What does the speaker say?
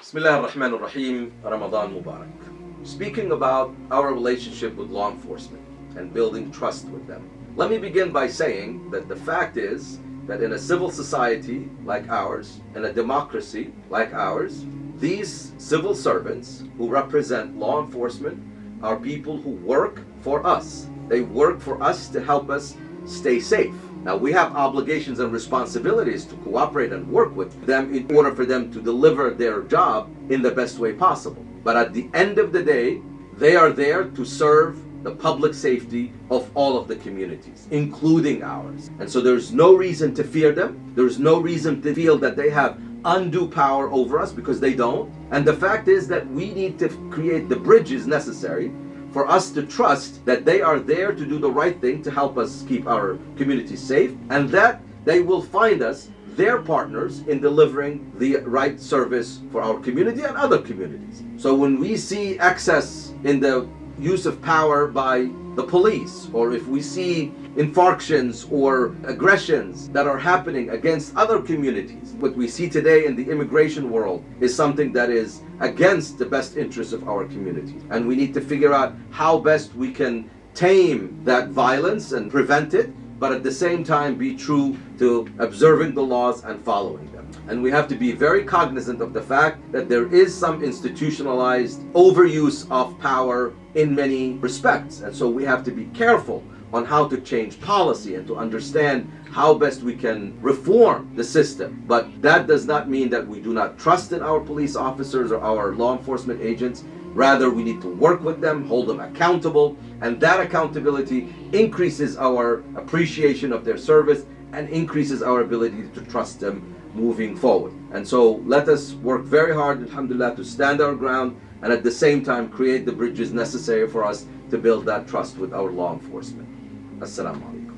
Bismillah ar-Rahman ar-Rahim, Ramadan Mubarak. Speaking about our relationship with law enforcement and building trust with them, let me begin by saying that the fact is that in a civil society like ours, in a democracy like ours, these civil servants who represent law enforcement are people who work for us. They work for us to help us stay safe. Now, we have obligations and responsibilities to cooperate and work with them in order for them to deliver their job in the best way possible. But at the end of the day, they are there to serve the public safety of all of the communities, including ours. And so there's no reason to fear them. There's no reason to feel that they have undue power over us, because they don't. And the fact is that we need to create the bridges necessary for us to trust that they are there to do the right thing to help us keep our community safe, and that they will find us their partners in delivering the right service for our community and other communities. So when we see excess in the use of power by the police, or if we see infractions or aggressions that are happening against other communities, what we see today in the immigration world is something that is against the best interests of our community. And we need to figure out how best we can tame that violence and prevent it, but at the same time be true to observing the laws and following them. And we have to be very cognizant of the fact that there is some institutionalized overuse of power in many respects. And so we have to be careful on how to change policy and to understand how best we can reform the system. But that does not mean that we do not trust in our police officers or our law enforcement agents. Rather, we need to work with them, hold them accountable, and that accountability increases our appreciation of their service and increases our ability to trust them moving forward. And so let us work very hard, alhamdulillah, to stand our ground and at the same time create the bridges necessary for us to build that trust with our law enforcement. Assalamu alaikum.